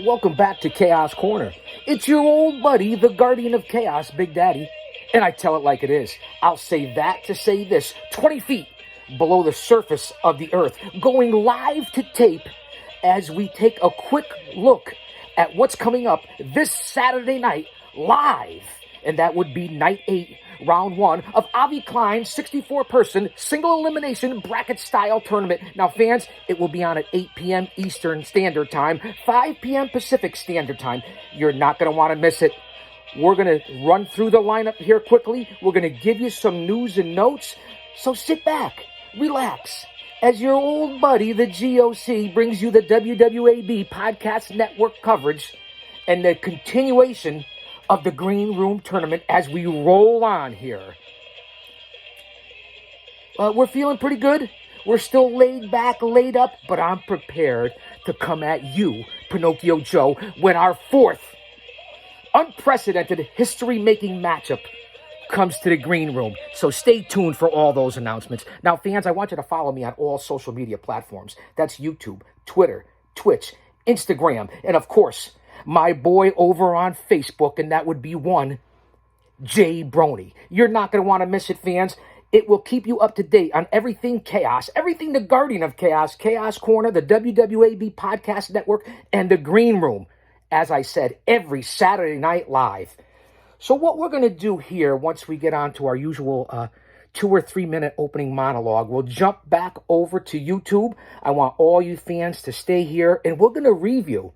Welcome back to Chaos Corner. It's your old buddy, the Guardian of Chaos, Big Daddy. And I tell it like it is. I'll say that to say this. 20 feet below the surface of the earth, going live to tape as we take a quick look at what's coming up this Saturday night live. And that would be night 8, round 1 of Avi Klein's 64-person single elimination bracket style tournament. Now, fans, it will be on at 8 p.m. Eastern Standard Time, 5 p.m. Pacific Standard Time. You're not going to want to miss it. We're going to run through the lineup here quickly. We're going to give you some news and notes. So sit back, relax, as your old buddy, the GOC, brings you the WWAB Podcast Network coverage and the continuation of the Green Room Tournament as we roll on here. We're feeling pretty good. We're still laid back, laid up, but I'm prepared to come at you, Pinocchio Joe, when our fourth unprecedented history-making matchup comes to the Green Room. So stay tuned for all those announcements. Now, fans, I want you to follow me on all social media platforms. That's YouTube, Twitter, Twitch, Instagram, and of course, my boy over on Facebook, and that would be one, Jay Brony. You're not going to want to miss it, fans. It will keep you up to date on everything Chaos, everything the Guardian of Chaos, Chaos Corner, the WWAB Podcast Network, and the Green Room. As I said, every Saturday night live. So what we're going to do here, once we get on to our usual 2 or 3 minute opening monologue, we'll jump back over to YouTube. I want all you fans to stay here, and we're going to review,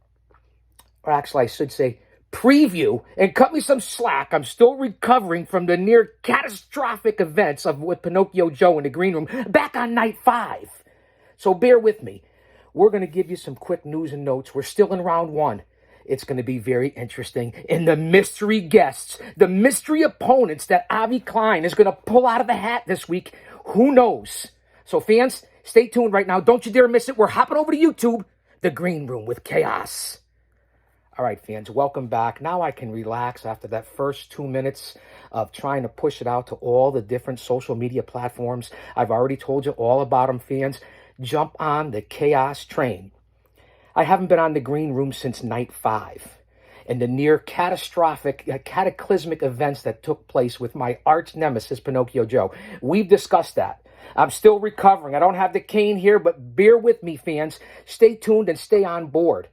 or actually I should say preview, and cut me some slack. I'm still recovering from the near catastrophic events of with Pinocchio Joe in the Green Room back on night 5. So bear with me. We're going to give you some quick news and notes. We're still in round 1. It's going to be very interesting. And the mystery guests, the mystery opponents that Avi Klein is going to pull out of the hat this week, who knows? So fans, stay tuned right now. Don't you dare miss it. We're hopping over to YouTube, the Green Room with Chaos. All right, fans, welcome back. Now I can relax after that first 2 minutes of trying to push it out to all the different social media platforms. I've already told you all about them, fans. Jump on the Chaos train. I haven't been on the Green Room since night 5 and the near cataclysmic events that took place with my arch nemesis, Pinocchio Joe. We've discussed that. I'm still recovering. I don't have the cane here, but bear with me, fans. Stay tuned and stay on board.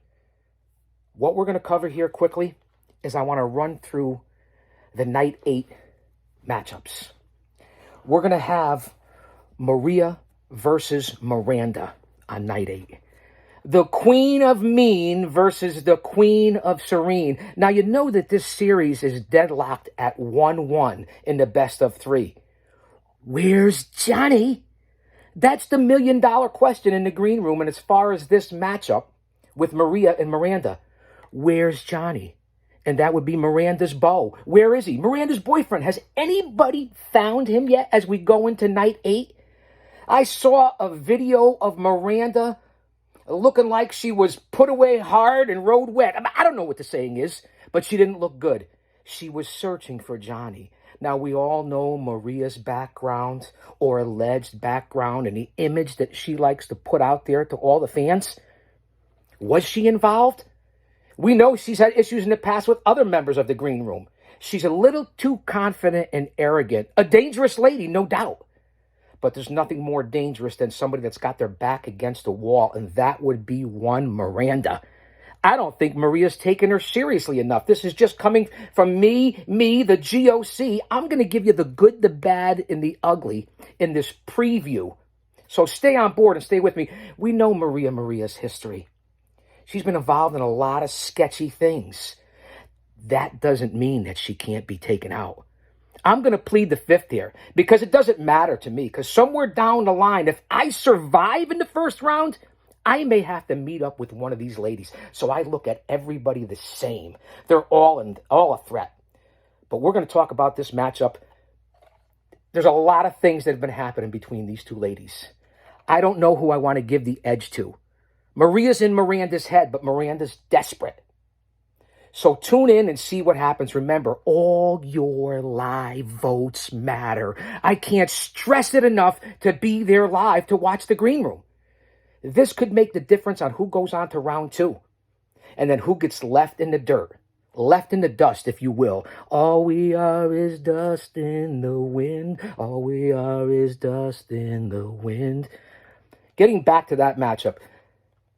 What we're going to cover here quickly is I want to run through the night 8 matchups. We're going to have Maria versus Miranda on night 8. The Queen of Mean versus the Queen of Serene. Now, you know that this series is deadlocked at 1-1 in the best of 3. Where's Johnny? That's the million-dollar question in the Green Room. And as far as this matchup with Maria and Miranda, where's Johnny? And that would be Miranda's beau. Where is he? Miranda's boyfriend. Has anybody found him yet as we go into night 8? I saw a video of Miranda looking like she was put away hard and rode wet. I don't know what the saying is, but she didn't look good. She was searching for Johnny. Now, we all know Maria's background or alleged background and the image that she likes to put out there to all the fans. Was she involved? We know she's had issues in the past with other members of the Green Room. She's a little too confident and arrogant. A dangerous lady, no doubt. But there's nothing more dangerous than somebody that's got their back against a wall, and that would be one Miranda. I don't think Maria's taking her seriously enough. This is just coming from me, the GOC. I'm going to give you the good, the bad, and the ugly in this preview. So stay on board and stay with me. We know Maria's history. She's been involved in a lot of sketchy things. That doesn't mean that she can't be taken out. I'm going to plead the fifth here because it doesn't matter to me, because somewhere down the line, if I survive in the first round, I may have to meet up with one of these ladies. So I look at everybody the same. They're all a threat. But we're going to talk about this matchup. There's a lot of things that have been happening between these two ladies. I don't know who I want to give the edge to. Maria's in Miranda's head, but Miranda's desperate. So tune in and see what happens. Remember, all your live votes matter. I can't stress it enough to be there live to watch the Green Room. This could make the difference on who goes on to round 2. And then who gets left in the dirt? Left in the dust, if you will. All we are is dust in the wind. All we are is dust in the wind. Getting back to that matchup,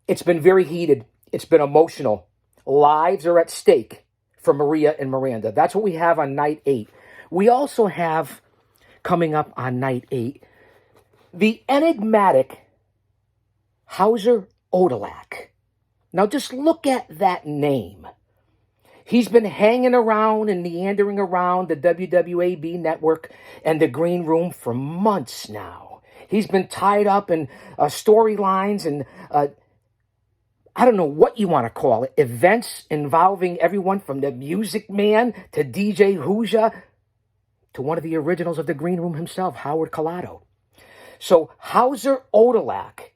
it's been very heated. It's been emotional. Lives are at stake for Maria and Miranda. That's what we have on night 8. We also have, coming up on night 8, the enigmatic Hauser Odalak. Now just look at that name. He's been hanging around and meandering around the WWAB network and the green room for months now. He's been tied up in storylines and I don't know what you want to call it, events involving everyone from the Music Man to DJ Hooja to one of the originals of the green room himself, Howard Collado. So Hauser Odalak,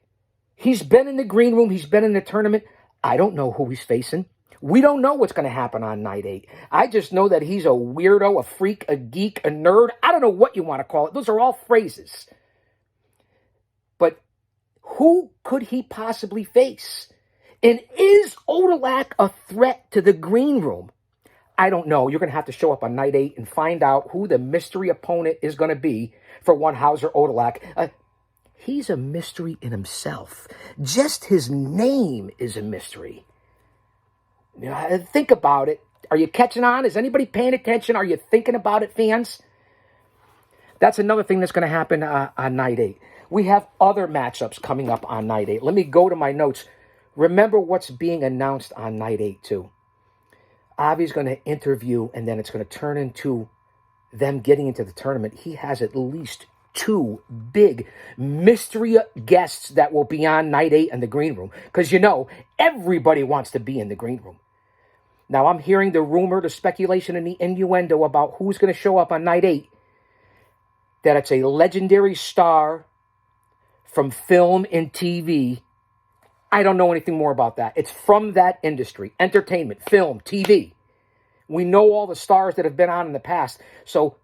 he's been in the green room, he's been in the tournament. I don't know who he's facing. We don't know what's going to happen on night 8. I just know that he's a weirdo, a freak, a geek, a nerd. I don't know what you want to call it. Those are all phrases. But who could he possibly face? And is Odalak a threat to the green room? I don't know. You're going to have to show up on night 8 and find out who the mystery opponent is going to be for one Hauser Odalak. He's a mystery in himself. Just his name is a mystery. Think about it. Are you catching on? Is anybody paying attention? Are you thinking about it, fans? That's another thing that's going to happen on night 8. We have other matchups coming up on night 8. Let me go to my notes. Remember what's being announced on night 8, too. Avi's going to interview, and then it's going to turn into them getting into the tournament. He has at least 2 big mystery guests that will be on night 8 in the green room. Because, everybody wants to be in the green room. Now, I'm hearing the rumor, the speculation, and the innuendo about who's going to show up on night 8. That it's a legendary star from film and TV. I don't know anything more about that. It's from that industry. Entertainment, film, TV. We know all the stars that have been on in the past. So,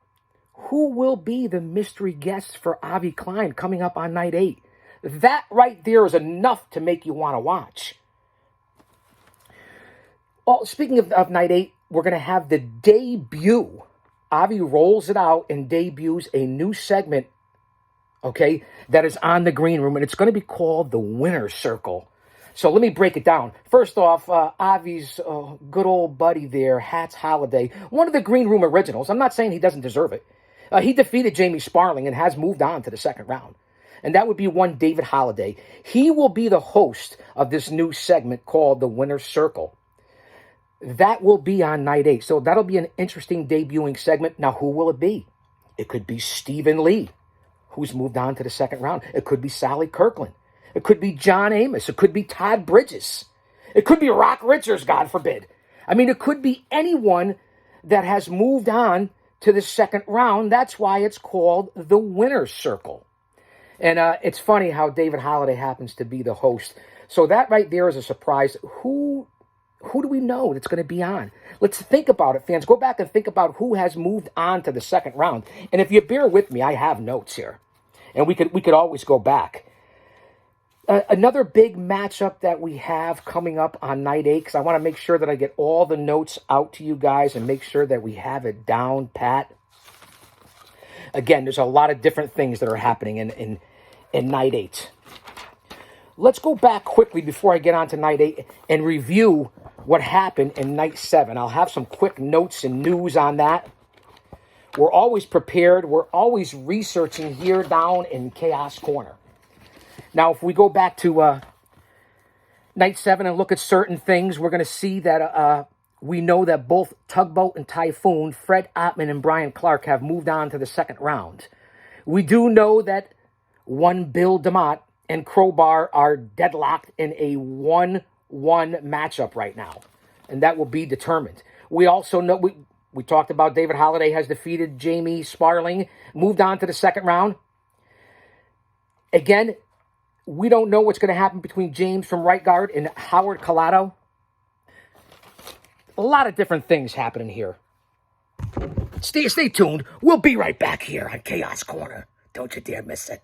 who will be the mystery guests for Avi Klein coming up on night 8? That right there is enough to make you want to watch. Well, speaking of night 8, we're going to have the debut. Avi rolls it out and debuts a new segment, okay, that is on the green room, and it's going to be called the Winner's Circle. So let me break it down. First off, Avi's good old buddy there, Hats Holiday, one of the green room originals. I'm not saying he doesn't deserve it. He defeated Jamie Sparling and has moved on to the second round. And that would be one David Holiday. He will be the host of this new segment called the Winner's Circle. That will be on night 8. So that'll be an interesting debuting segment. Now, who will it be? It could be Stephen Lee, who's moved on to the second round. It could be Sally Kirkland. It could be John Amos. It could be Todd Bridges. It could be Rock Richards, God forbid. I mean, it could be anyone that has moved on to the second round. That's why it's called the Winner's Circle. And it's funny how David Holiday happens to be the host. So that right there is a surprise. Who do we know that's going to be on? Let's think about it, fans. Go back and think about who has moved on to the second round. And if you bear with me, I have notes here. And we could always go back. Another big matchup that we have coming up on night 8, because I want to make sure that I get all the notes out to you guys and make sure that we have it down pat. Again, there's a lot of different things that are happening in night 8. Let's go back quickly before I get on to night 8 and review what happened in night 7. I'll have some quick notes and news on that. We're always prepared. We're always researching here down in Chaos Corner. Now, if we go back to night 7 and look at certain things, we're going to see that we know that both Tugboat and Typhoon, Fred Ottman and Brian Clark, have moved on to the second round. We do know that one Bill DeMott and Crowbar are deadlocked in a 1-1 matchup right now, and that will be determined. We also know, we talked about David Holiday has defeated Jamie Sparling, moved on to the second round. Again, we don't know what's going to happen between James from right guard and Howard Collado. A lot of different things happening here. Stay tuned. We'll be right back here on Chaos Corner. Don't you dare miss it.